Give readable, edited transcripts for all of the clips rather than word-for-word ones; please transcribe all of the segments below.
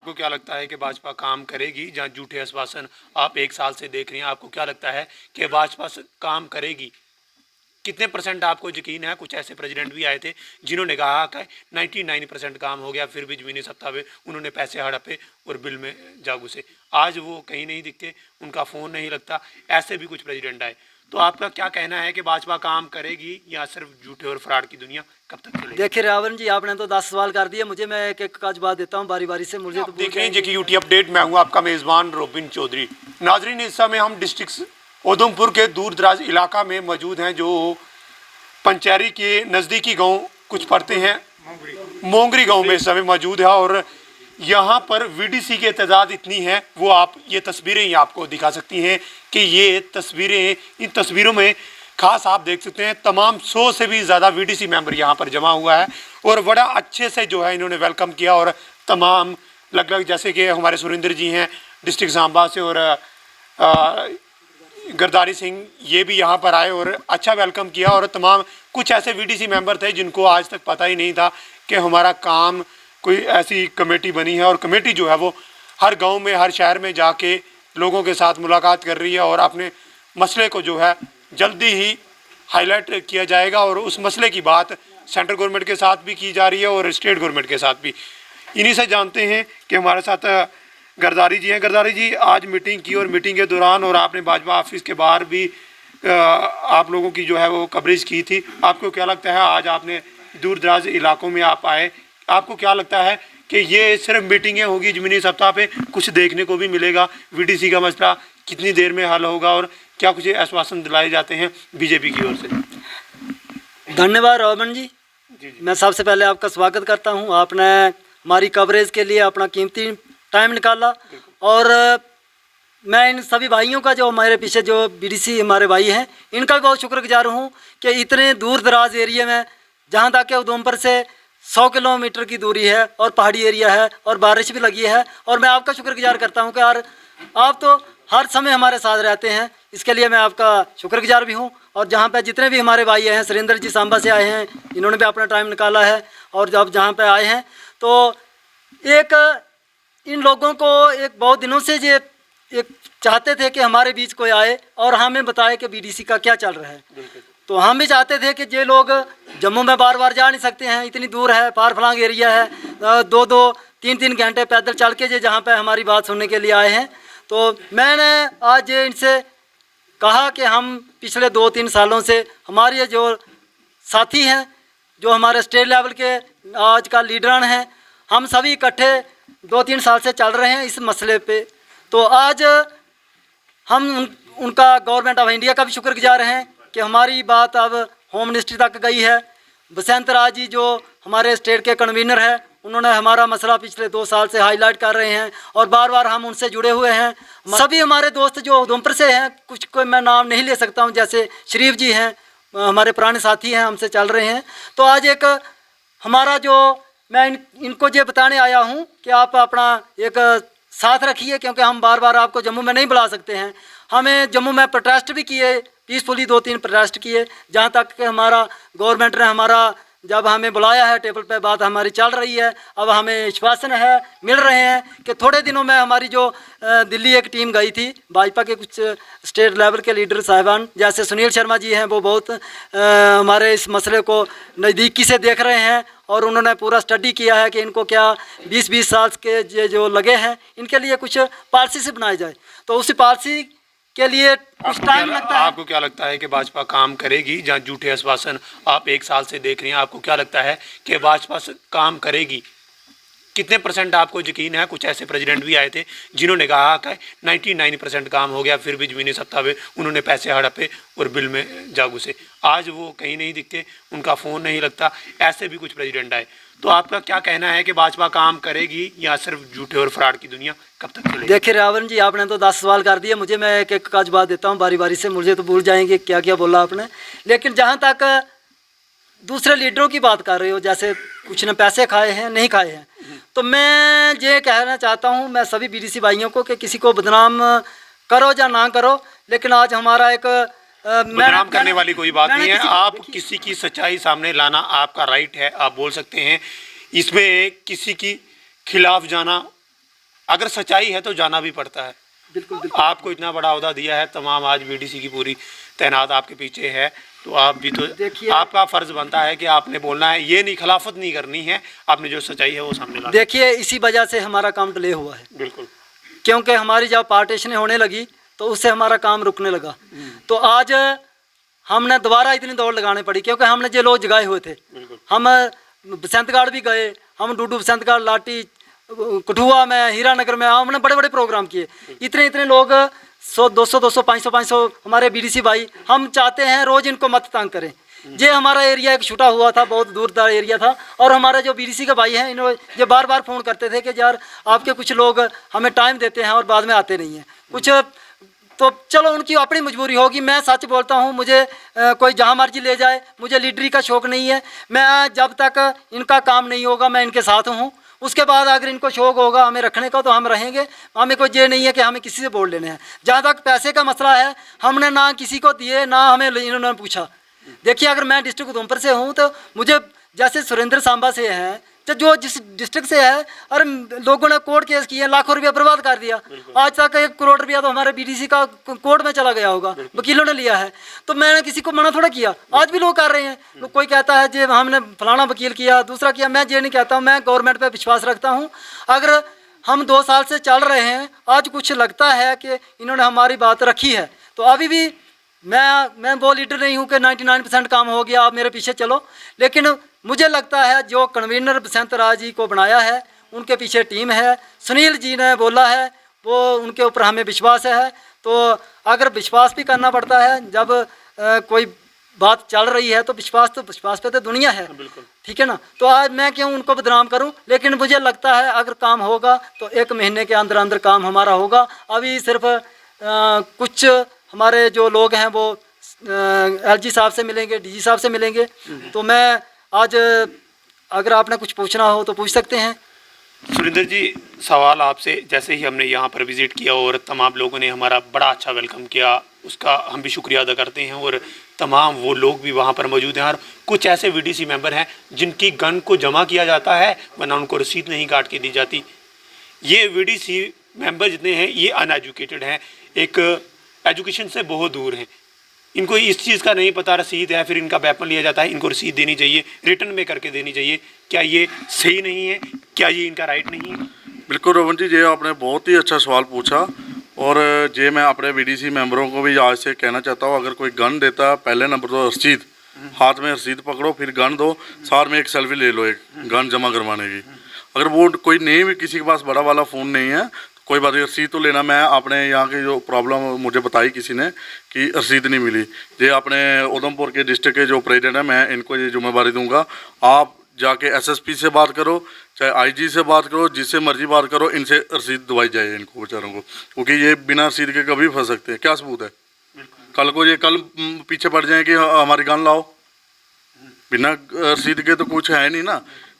आपको क्या लगता है कि भाजपा काम करेगी? जहां झूठे आश्वासन आप 1 साल से देख रही हैं, आपको क्या लगता है कि भाजपा काम करेगी? कितने परसेंट आपको यकीन है? कुछ ऐसे प्रेसिडेंट भी आए थे जिन्होंने कहा कि 99% काम हो गया, फिर भी ज़मीनी सत्ता पे उन्होंने पैसे हड़पे और बिल में जागू से। आज वो कहीं नहीं दिखते, उनका फ़ोन नहीं लगता। ऐसे भी कुछ प्रेसिडेंट आए। तो आपका क्या कहना है कि भाजपा काम करेगी या सिर्फ झूठे और फ्रॉड की दुनिया कब तक चलेगी? देखिए रावण जी, आपने तो 10 सवाल कर दिए, मुझे मैं एक एक का जवाब देता हूँ बारी बारी से। मुझे तो देख रहे हैं जेके यूटी अपडेट, मैं हूँ आपका मेज़बान रोबिन चौधरी। नाजरीन, इस समय हम डिस्ट्रिक्ट उधमपुर के दूर दराज इलाका में मौजूद हैं, जो पंचैरी के नज़दीकी गांव कुछ पड़ते हैं। मोंगरी गांव में इस समय मौजूद है और यहाँ पर वीडीसी की तादाद इतनी है, वो आप ये तस्वीरें ही आपको दिखा सकती हैं कि ये तस्वीरें, इन तस्वीरों में खास आप देख सकते हैं तमाम 100 से भी ज़्यादा वीडीसी मेंबर यहाँ पर जमा हुआ है और बड़ा अच्छे से जो है इन्होंने वेलकम किया। और तमाम लगभग जैसे कि हमारे सुरेंद्र जी हैं डिस्ट्रिक्ट सांबा से और गरदारी सिंह, ये भी यहाँ पर आए और अच्छा वेलकम किया। और तमाम कुछ ऐसे वीडीसी मेंबर थे जिनको आज तक पता ही नहीं था कि हमारा काम कोई ऐसी कमेटी बनी है और कमेटी जो है वो हर गांव में, हर शहर में जाके लोगों के साथ मुलाकात कर रही है और अपने मसले को जो है जल्दी ही हाईलाइट किया जाएगा। और उस मसले की बात सेंट्रल गवर्नमेंट के साथ भी की जा रही है और स्टेट गवर्नमेंट के साथ भी। इन्हीं से जानते हैं कि हमारे साथ गरदारी जी हैं। गरदारी जी, आज मीटिंग की और मीटिंग के दौरान और आपने भाजपा ऑफिस के बाहर भी आप लोगों की जो है वो कवरेज की थी। आपको क्या लगता है, आज आपने दूर दराज इलाकों में आप आए, आपको क्या लगता है कि ये सिर्फ मीटिंगें होगी, ज़मीनी सतह पे कुछ देखने को भी मिलेगा? वीडीसी का मसला कितनी देर में हल होगा और क्या कुछ आश्वासन दिलाए जाते हैं बीजेपी की ओर से? धन्यवाद रोमन जी। मैं सबसे पहले आपका स्वागत करता हूं। आपने हमारी कवरेज के लिए अपना कीमती टाइम निकाला और मैं इन सभी भाइयों का, जो हमारे पीछे जो बीडीसी हमारे भाई हैं, इनका बहुत शुक्रगुजार हूं कि इतने दूर दराज एरिया में, जहां तक कि उधमपुर से 100 किलोमीटर की दूरी है और पहाड़ी एरिया है और बारिश भी लगी है, और मैं आपका शुक्रगुजार करता हूं कि यार आप तो हर समय हमारे साथ रहते हैं। इसके लिए मैं आपका शुक्रगुजार भी हूं। और जहां पे जितने भी हमारे भाई हैं, सुरेंद्र जी सांबा से आए हैं, इन्होंने भी अपना टाइम निकाला है और जब जहां पे आए हैं तो एक इन लोगों को एक बहुत दिनों से ये एक चाहते थे कि हमारे बीच कोई आए और हमें बताए कि बीडीसी का क्या चल रहा है। तो हम भी चाहते थे कि ये लोग जम्मू में बार बार जा नहीं सकते हैं, इतनी दूर है, पार फलांग एरिया है, 2-2, 3-3 घंटे पैदल चल के जो जहाँ पे हमारी बात सुनने के लिए आए हैं। तो मैंने आज इनसे कहा कि हम पिछले 2-3 सालों से हमारे जो साथी हैं, जो हमारे स्टेट लेवल के आज का लीडरान हैं, हम सभी इकट्ठे 2-3 साल से चल रहे हैं इस मसले पे। तो आज हम उनका गवर्नमेंट ऑफ इंडिया का भी शुक्रगुजार हैं कि हमारी बात अब होम मिनिस्ट्री तक गई है। बसंत राज जी जो हमारे स्टेट के कन्वीनर हैं, उन्होंने हमारा मसला पिछले 2 साल से हाईलाइट कर रहे हैं और बार बार हम उनसे जुड़े हुए हैं। सभी हमारे दोस्त जो उधमपुर से हैं, कुछ को मैं नाम नहीं ले सकता हूं, जैसे शरीफ जी हैं, हमारे पुराने साथी हैं, हमसे चल रहे हैं। तो आज एक हमारा जो मैं इनको ये बताने आया हूं कि आप अपना एक साथ रखिए, क्योंकि हम बार बार आपको जम्मू में नहीं बुला सकते हैं। हमें जम्मू में प्रोटेस्ट भी किए, पीसफुली 2-3 प्रोटेस्ट किए, जहाँ तक कि हमारा गवर्नमेंट ने हमारा जब हमें बुलाया है, टेबल पे बात हमारी चल रही है। अब हमें विश्वासन है, मिल रहे हैं कि थोड़े दिनों में हमारी जो दिल्ली एक टीम गई थी, भाजपा के कुछ स्टेट लेवल के लीडर साहिबान जैसे सुनील शर्मा जी हैं, वो बहुत हमारे इस मसले को नज़दीकी से देख रहे हैं और उन्होंने पूरा स्टडी किया है कि इनको क्या 20-20 साल के जो लगे हैं, इनके लिए कुछ पॉलिसी से बनाई जाए। तो उसी पॉलिसी के लिए कुछ टाइम लगता है। आपको क्या लगता है कि भाजपा काम करेगी? जहां झूठे आश्वासन आप 1 साल से देख रही हैं, आपको क्या लगता है कि भाजपा काम करेगी? कितने परसेंट आपको यकीन है? कुछ ऐसे प्रेसिडेंट भी आए थे जिन्होंने कहा कि 99% काम हो गया, फिर भी ज़मीनी सत्ता पे उन्होंने पैसे हड़पे और बिल में जागू से। आज वो कहीं नहीं दिखते, उनका फ़ोन नहीं लगता। ऐसे भी कुछ प्रेसिडेंट आए। तो आपका क्या कहना है कि भाजपा काम करेगी या सिर्फ झूठे और फ्रॉड की दुनिया कब तक चलेगी? देखिए रावण जी, आपने तो 10 सवाल कर दिए, मुझे मैं एक एक का जवाब देता हूँ बारी बारी से। मुझे तो भूल जाएंगे क्या क्या बोला आपने। लेकिन जहाँ तक दूसरे लीडरों की बात कर रहे हो, जैसे कुछ ने पैसे खाए हैं, नहीं खाए हैं, तो मैं ये कहना चाहता हूँ मैं सभी बीडीसी भाइयों को कि किसी को बदनाम करो या ना करो, लेकिन आज हमारा एक बदनाम करने वाली कोई बात नहीं है। आप किसी की सच्चाई सामने लाना आपका राइट है, आप बोल सकते हैं। इसमें किसी की खिलाफ जाना अगर सच्चाई है तो जाना भी पड़ता है। बिल्कुल बिल्कुल। आपको इतना बड़ा अहदा दिया है, तमाम आज बीडीसी की पूरी तैनात आपके पीछे है, तो आप भी तो देखिए, आपका फ़र्ज़ बनता है कि आपने बोलना है, ये नहीं खिलाफत नहीं करनी है, आपने जो सच्चाई है वो सामने ला। देखिए इसी वजह से हमारा काम डिले हुआ है, बिल्कुल, क्योंकि हमारी जब पार्टीशन होने लगी तो उससे हमारा काम रुकने लगा। तो आज हमने दोबारा इतनी दौड़ लगानी पड़ी, क्योंकि हमने जो लोग जगाए हुए थे, बिल्कुल, हम बसंतगढ़ भी गए, हम डूडू बसंतगढ़, लाटी, कठुआ में, हीरानगर में हमने बड़े बड़े प्रोग्राम किए। इतने इतने लोग 100 200 200 500 500 हमारे बीडीसी भाई, हम चाहते हैं रोज़ इनको मत तंग करें। ये हमारा एरिया एक छुटा हुआ था, बहुत दूर दराज एरिया था, और हमारे जो बीडीसी के भाई हैं इन्होंने ये बार बार फ़ोन करते थे कि यार आपके कुछ लोग हमें टाइम देते हैं और बाद में आते नहीं हैं कुछ। तो चलो उनकी अपनी मजबूरी होगी, मैं सच बोलता हूँ, मुझे कोई जहाँ मर्जी ले जाए, मुझे लीडरी का शौक़ नहीं है। मैं जब तक इनका काम नहीं होगा मैं इनके साथ हूँ, उसके बाद अगर इनको शौक़ होगा हमें रखने का तो हम रहेंगे। हमें कोई ये नहीं है कि हमें किसी से वोट लेने हैं। जहाँ तक पैसे का मसला है, हमने ना किसी को दिए ना हमें इन्होंने पूछा। देखिए अगर मैं डिस्ट्रिक्ट उधमपुर से हूँ तो मुझे, जैसे सुरेंद्र सांबा से हैं, तो जो जिस डिस्ट्रिक्ट से है, और लोगों ने कोर्ट केस किए, लाखों रुपया बर्बाद कर दिया। आज तक 1 करोड़ रुपया तो हमारे बीडीसी का कोर्ट में चला गया होगा, वकीलों ने लिया है। तो मैंने किसी को मना थोड़ा किया, आज भी लोग कर रहे हैं। कोई कहता है जो हमने फलाना वकील किया, दूसरा किया, मैं ये नहीं कहता हूँ, मैं गवर्नमेंट पर विश्वास रखता हूँ। अगर हम 2 साल से चल रहे हैं, आज कुछ लगता है कि इन्होंने हमारी बात रखी है, तो अभी भी मैं वो लीडर नहीं हूँ कि 99% काम हो गया, आप मेरे पीछे चलो। लेकिन मुझे लगता है जो कन्वीनर बसंत राज जी को बनाया है, उनके पीछे टीम है, सुनील जी ने बोला है, वो उनके ऊपर हमें विश्वास है। तो अगर विश्वास भी करना पड़ता है, जब कोई बात चल रही है तो विश्वास पे तो दुनिया है, ठीक है ना। तो आज मैं क्यों उनको बदनाम करूं, लेकिन मुझे लगता है अगर काम होगा तो 1 महीने के अंदर अंदर काम हमारा होगा। अभी सिर्फ कुछ हमारे जो लोग हैं वो एलजी साहब से मिलेंगे, डीजी साहब से मिलेंगे। तो मैं आज, अगर आपने कुछ पूछना हो तो पूछ सकते हैं। सुरेंद्र जी, सवाल आपसे, जैसे ही हमने यहाँ पर विज़िट किया और तमाम लोगों ने हमारा बड़ा अच्छा वेलकम किया, उसका हम भी शुक्रिया अदा करते हैं। और तमाम वो लोग भी वहाँ पर मौजूद हैं, और कुछ ऐसे वीडीसी मेंबर हैं जिनकी गन को जमा किया जाता है वरना उनको रसीद नहीं काट के दी जाती। ये वीडीसी मेंबर जितने हैं ये अनएजुकेटेड हैं, एक एजुकेशन से बहुत दूर हैं। इनको इस चीज़ का नहीं पता, रसीद है फिर इनका वेपन लिया जाता है, इनको रसीद देनी चाहिए, रिटर्न में करके देनी चाहिए। क्या ये सही नहीं है? क्या ये इनका राइट नहीं है? बिल्कुल रोहन जी, ये आपने बहुत ही अच्छा सवाल पूछा, और ये मैं अपने बीडीसी मेंबरों को भी आज से कहना चाहता हूँ, अगर कोई गन देता, पहले नंबर तो रसीद, हाथ में रसीद पकड़ो, फिर गन दो, साथ में एक सेल्फी ले लो एक गन जमा करवाने की। अगर वो कोई नहीं भी, किसी के पास बड़ा वाला फ़ोन नहीं है, कोई बात नहीं, रसीद तो लेना। मैं अपने यहाँ की जो प्रॉब्लम मुझे बताई किसी ने कि रसीद नहीं मिली, ये अपने उधमपुर के डिस्ट्रिक्ट के जो प्रेसिडेंट है, मैं इनको ये जिम्मेवारी दूंगा। आप जाके एसएसपी से बात करो, चाहे आईजी से बात करो, जिससे मर्जी बात करो, इनसे रसीद दवाई जाए इनको बेचारों को, क्योंकि ये बिना रसीद के कभी फंस सकते हैं। क्या सबूत है? कल को ये कल पीछे पड़ जाए कि हमारी गन लाओ, बिना रसीद के तो कुछ है नहीं ना।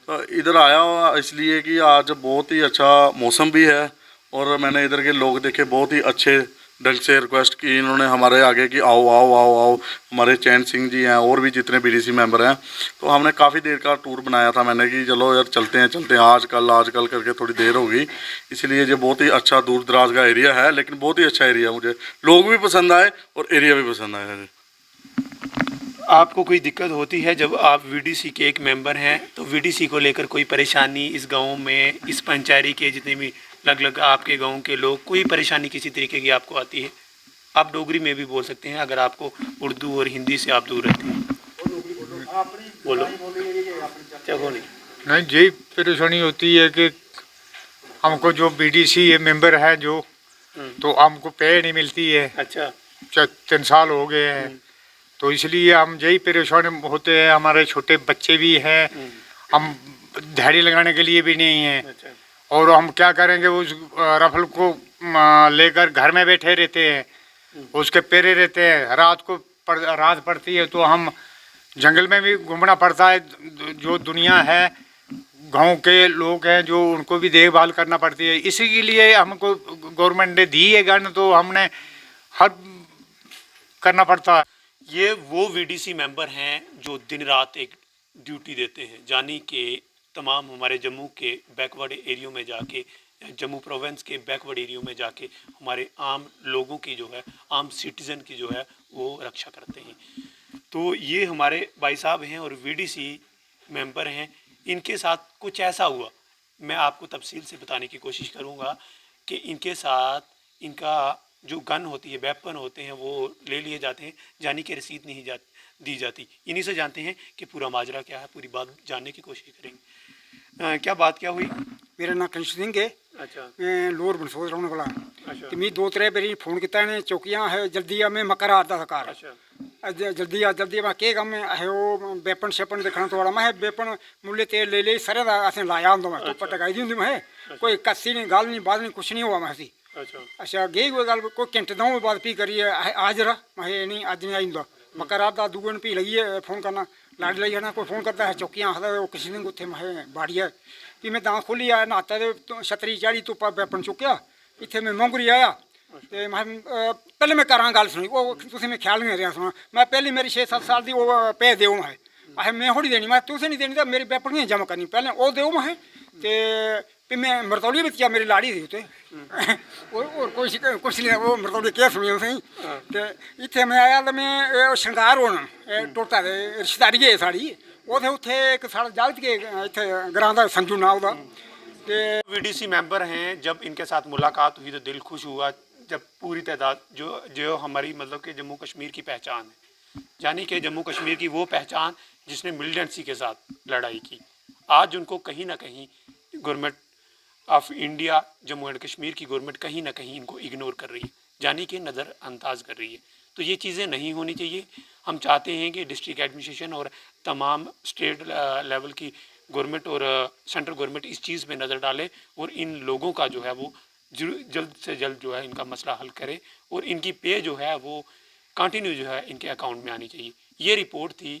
तो इधर आया इसलिए कि आज बहुत ही अच्छा मौसम भी है, और मैंने इधर के लोग देखे बहुत ही अच्छे ढंग से रिक्वेस्ट की इन्होंने हमारे आगे कि आओ आओ आओ आओ। हमारे चैन सिंह जी हैं और भी जितने बीडीसी मेंबर हैं, तो हमने काफ़ी देर का टूर बनाया था मैंने कि चलो यार चलते हैं आज कल करके थोड़ी देर हो गई। इसलिए ये बहुत ही अच्छा दूर दराज का एरिया है, लेकिन बहुत ही अच्छा एरिया, मुझे लोग भी पसंद आए और एरिया भी पसंद आया है। आपको कोई दिक्कत होती है जब आप वीडीसी के एक मेंबर हैं, तो वीडीसी को लेकर कोई परेशानी इस गांव में, इस पंचायती के जितने भी लगभग आपके गांव के लोग, कोई परेशानी किसी तरीके की आपको आती है? आप डोगरी में भी बोल सकते हैं अगर आपको उर्दू और हिंदी से आप दूर रहते हैं। बोलो, क्या बोलिए। नहीं, यही परेशानी होती है कि हमको जो बीडीसी मेंबर है जो, तो हमको पे नहीं मिलती है। अच्छा, 3 साल हो गए हैं, तो इसलिए हम यही परेशान होते हैं। हमारे छोटे बच्चे भी हैं, हम दिहाड़ी लगाने के लिए भी नहीं हैं। अच्छा, और हम क्या करेंगे, उस रफल को लेकर घर में बैठे रहते हैं, उसके पेरे रहते हैं। रात पड़ती है तो हम जंगल में भी घूमना पड़ता है। जो दुनिया है, गांव के लोग हैं जो, उनको भी देखभाल करना पड़ती है। इसी के लिए हमको गवर्नमेंट ने दी है गन, तो हमने हर करना पड़ता है। ये वो वीडीसी मेंबर हैं जो दिन रात एक ड्यूटी देते हैं, यानी कि तमाम हमारे जम्मू के बैकवर्ड एरियो में जाके जम्मू प्रोविंस के बैकवर्ड एरियो में जाके हमारे आम लोगों की जो है, आम सिटीज़न की जो है वो रक्षा करते हैं। तो ये हमारे भाई साहब हैं और वीडीसी मेंबर हैं। इनके साथ कुछ ऐसा हुआ, मैं आपको तफसील से बताने की कोशिश करूँगा कि इनके साथ इनका जो गन होती है, वेपन होते हैं, वो ले लिए जाते हैं, जाने की रसीद नहीं दी जाती। इन्हीं से जानते हैं कि पूरा माजरा क्या है, पूरी बात जानने की कोशिश करेंगे। क्या बात क्या हुई? मेरा नाम कंश सिंह है। अच्छा मैं लोअर बनसोद रौहने वाला। अच्छा ते मैं 2-3 बारी फोन किया ने चौकियां है जल्दी आ, मैं मकर आता था कार अच्छा जल्दी आ मैं के कम है वो वेपन शेपन देखना थोड़ा मैं वेपन मुल्ले तेल ले ले सरे दा असें लाया होंदा मैं तो पटकाई दी होंदी मैं कोई कस्सी नहीं गल नहीं बात नहीं कुछ नहीं हुआ मैं सी। अच्छा अच्छा गई कोई गल कोई घंटे दो बाद पी करिए आज रहा मैं नहीं अज नहीं आई मकर आता दूए दिन पी लगी फोन करना लाड़ी लगी जाना कोई फोन करता है चौकियां आखदा वो किसी दिन उत्थे मैं बाड़ी है कि मैं दां खोली आया नहाता तो छतरी चाड़ी तो वेपन चुक्या इत्थे मैं मोंगरी आया ते मैं पहले मैं करां गल सुनी वो तुसें मैं ख्याल नहीं रहा सुना मैं पहली मेरी 6-7 साल दी वो पे देओ मैं थोड़ी देनी मैं तुसें नहीं देनी तो मेरी वेपन नहीं जमा करनी पहले वो देओ मैं ते भी मैं मरतौली भी मेरी लाड़ी थी उत्ते और कुछ नहीं वो मरतौली क्या सुनी तुसें ते इत्थे मैं आया तो मैं श्रृंगार होना टोटा दे रिश्तेदारी है साड़ी ओथे उत्थे एक साढ़ा जागत के इत्थे ग्रां दा संजू नाम दा ते वीडीसी मेंबर हैं। जब इनके साथ मुलाकात हुई तो दिल खुश हुआ, जब पूरी तादाद जो हमारी मतलब कि जम्मू कश्मीर की पहचान है, यानी कि जम्मू कश्मीर की वो पहचान जिसने मिलिटेंसी के साथ लड़ाई की, आज उनको कहीं ना कहीं government of India, Jammu and Kashmir की गवर्नमेंट कहीं ना कहीं इनको इग्नोर कर रही है, यानी कि नज़रअंदाज कर रही है। तो ये चीज़ें नहीं होनी चाहिए। हम चाहते हैं कि डिस्ट्रिक्ट एडमिनिस्ट्रेशन और तमाम स्टेट लेवल की गवर्नमेंट और सेंट्रल गवर्नमेंट इस चीज़ में नज़र डाले और इन लोगों का जो है वो जल्द से जल्द जो है इनका मसला हल करे और इनकी पे जो है वो कंटिन्यू जो है इनके अकाउंट में आनी चाहिए। ये रिपोर्ट थी